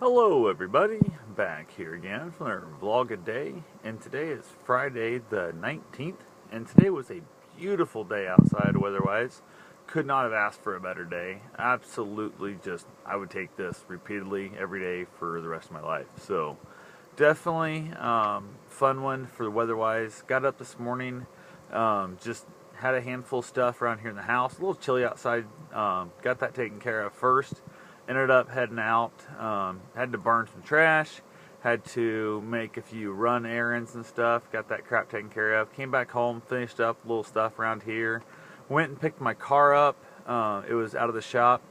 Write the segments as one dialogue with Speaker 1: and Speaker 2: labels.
Speaker 1: Hello everybody, back here again for another vlog a day, and today is Friday the 19th, and today was a beautiful day outside weather-wise. Could not have asked for a better day. Absolutely just, I would take this repeatedly every day for the rest of my life. So definitely fun one for the weather-wise. Got up this morning, just had a handful of stuff around here in the house. A little chilly outside, got that taken care of first. Ended up heading out, had to burn some trash, had to make a few run errands and stuff, got that crap taken care of. Came back home, finished up a little stuff around here. Went and picked my car up, it was out of the shop.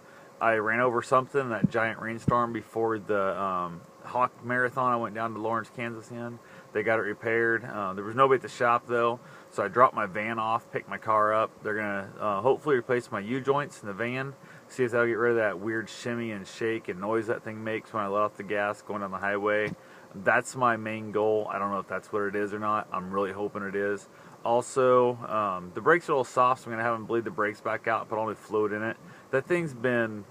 Speaker 1: I ran over something in that giant rainstorm before the Hawk Marathon I went down to Lawrence, Kansas in. They got it repaired. There was nobody at the shop though, so I dropped my van off, picked my car up. They're going to hopefully replace my U-joints in the van. See if that'll get rid of that weird shimmy and shake and noise that thing makes when I let off the gas going down the highway. That's my main goal. I don't know if that's what it is or not. I'm really hoping it is. Also, the brakes are a little soft, so I'm going to have them bleed the brakes back out, put all new fluid in it. That thing's been,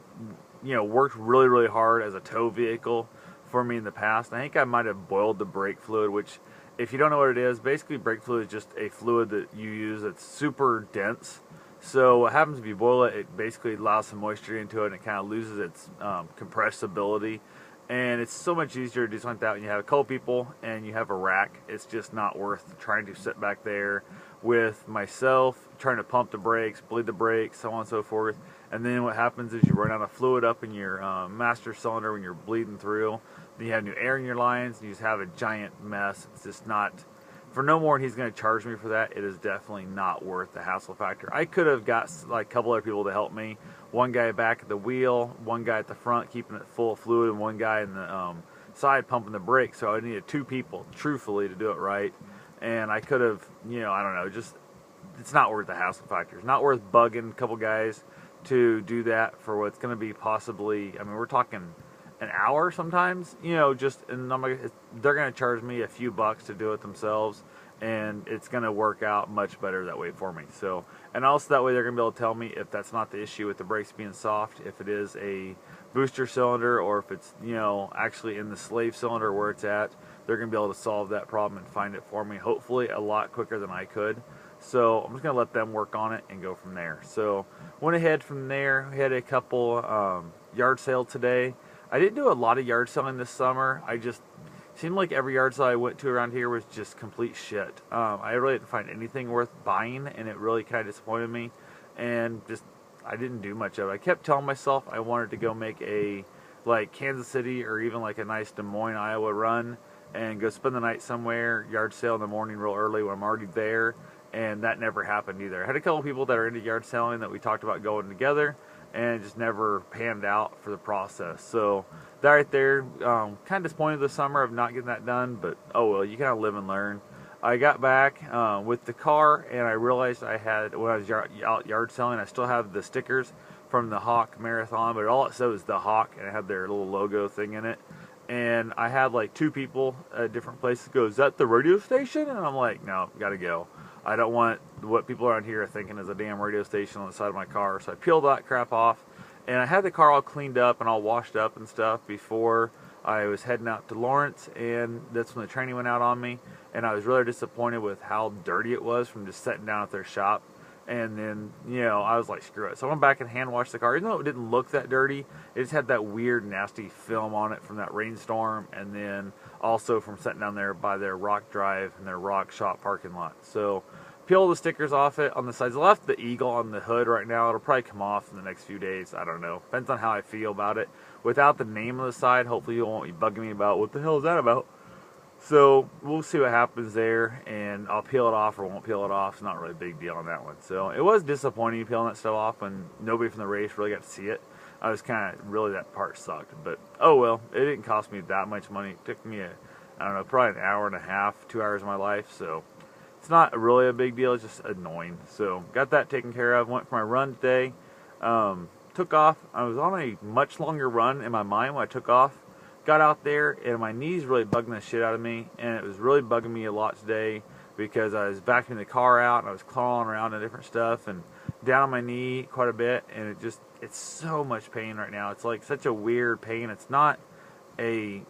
Speaker 1: worked really, really hard as a tow vehicle for me in the past. I think I might have boiled the brake fluid, which, if you don't know what it is, basically brake fluid is just a fluid that you use that's super dense. So what happens if you boil it, it basically allows some moisture into it and it kind of loses its compressibility. And it's so much easier to do something like that when you have a couple people and you have a rack. It's just not worth trying to sit back there with myself, trying to pump the brakes, bleed the brakes, so on and so forth. And then what happens is you run out of fluid up in your master cylinder when you're bleeding through. Then you have new air in your lines and you just have a giant mess. It's just not... For no more than he's going to charge me for that, it is definitely not worth the hassle factor. I could have got like a couple other people to help me. One guy back at the wheel, one guy at the front keeping it full of fluid, and one guy in the side pumping the brakes. So I needed two people, truthfully, to do it right. And I could have, I don't know, just, it's not worth the hassle factor. It's not worth bugging a couple guys to do that for what's going to be possibly, I mean, we're talking an hour sometimes, just, and they're going to charge me a few bucks to do it themselves, and it's going to work out much better that way for me. So, and also that way they're going to be able to tell me if that's not the issue with the brakes being soft, if it is a booster cylinder, or if it's, actually in the slave cylinder where it's at. They're going to be able to solve that problem and find it for me, hopefully a lot quicker than I could. So I'm just going to let them work on it and go from there. So went ahead from there. We had a couple yard sale today. I didn't do a lot of yard selling this summer. I just seemed like every yard sale I went to around here was just complete shit. I really didn't find anything worth buying, and it really kind of disappointed me. And just, I didn't do much of it. I kept telling myself I wanted to go make a, like, Kansas City or even like a nice Des Moines, Iowa run and go spend the night somewhere, yard sale in the morning real early when I'm already there. And that never happened either. I had a couple people that are into yard selling that we talked about going together, and it just never panned out for the process. So that right there, kind of disappointed this summer of not getting that done, but oh well, you kind of live and learn. I got back with the car, and I realized I had, when I was out yard selling, I still have the stickers from the Hawk Marathon, but all it said was the Hawk, and it had their little logo thing in it. And I had like two people at different places go, "Is that the radio station?" And I'm like, no, gotta go. I don't want what people around here are thinking is a damn radio station on the side of my car. So I peeled that crap off, and I had the car all cleaned up and all washed up and stuff before I was heading out to Lawrence, and that's when the training went out on me. And I was really disappointed with how dirty it was from just sitting down at their shop. And then, I was like, screw it. So I went back and hand washed the car. Even though it didn't look that dirty, it just had that weird, nasty film on it from that rainstorm. And then also from sitting down there by their rock drive and their rock shop parking lot. So peel the stickers off it on the sides. I left the eagle on the hood right now. It'll probably come off in the next few days. I don't know. Depends on how I feel about it. Without the name on the side, hopefully you won't be bugging me about what the hell is that about. So we'll see what happens there, and I'll peel it off or won't peel it off. It's not really a big deal on that one. So it was disappointing peeling that stuff off when nobody from the race really got to see it. I was kind of, really, that part sucked. But oh well, it didn't cost me that much money. It took me, I don't know, probably an hour and a half, 2 hours of my life. So it's not really a big deal. It's just annoying. So got that taken care of. Went for my run today. Took off. I was on a much longer run in my mind when I took off. Got out there, and my knees really bugging the shit out of me, and it was really bugging me a lot today because I was backing the car out and I was crawling around and different stuff and down on my knee quite a bit, and it's so much pain right now. It's like such a weird pain. It's not a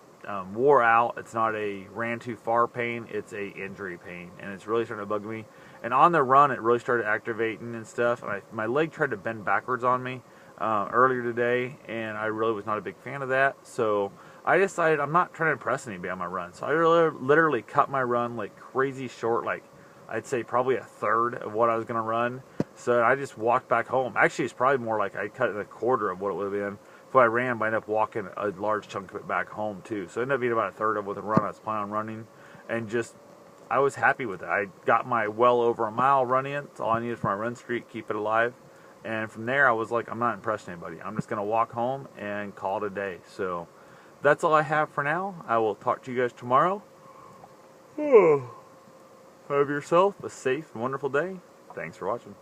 Speaker 1: wore out, it's not a ran too far pain, it's a injury pain, and it's really starting to bug me. And on the run, it really started activating and stuff. And my leg tried to bend backwards on me earlier today, and I really was not a big fan of that. So I decided I'm not trying to impress anybody on my run. So I literally cut my run like crazy short, like I'd say probably a third of what I was going to run. So I just walked back home. Actually, it's probably more like I cut it a quarter of what it would have been. If I ran, I ended up walking a large chunk of it back home too. So it ended up being about a third of what the run I was planning on running. And just, I was happy with it. I got my well over a mile running it. It's all I needed for my run streak, keep it alive. And from there, I was like, I'm not impressing anybody. I'm just going to walk home and call it a day. So that's all I have for now. I will talk to you guys tomorrow. Have yourself a safe and wonderful day. Thanks for watching.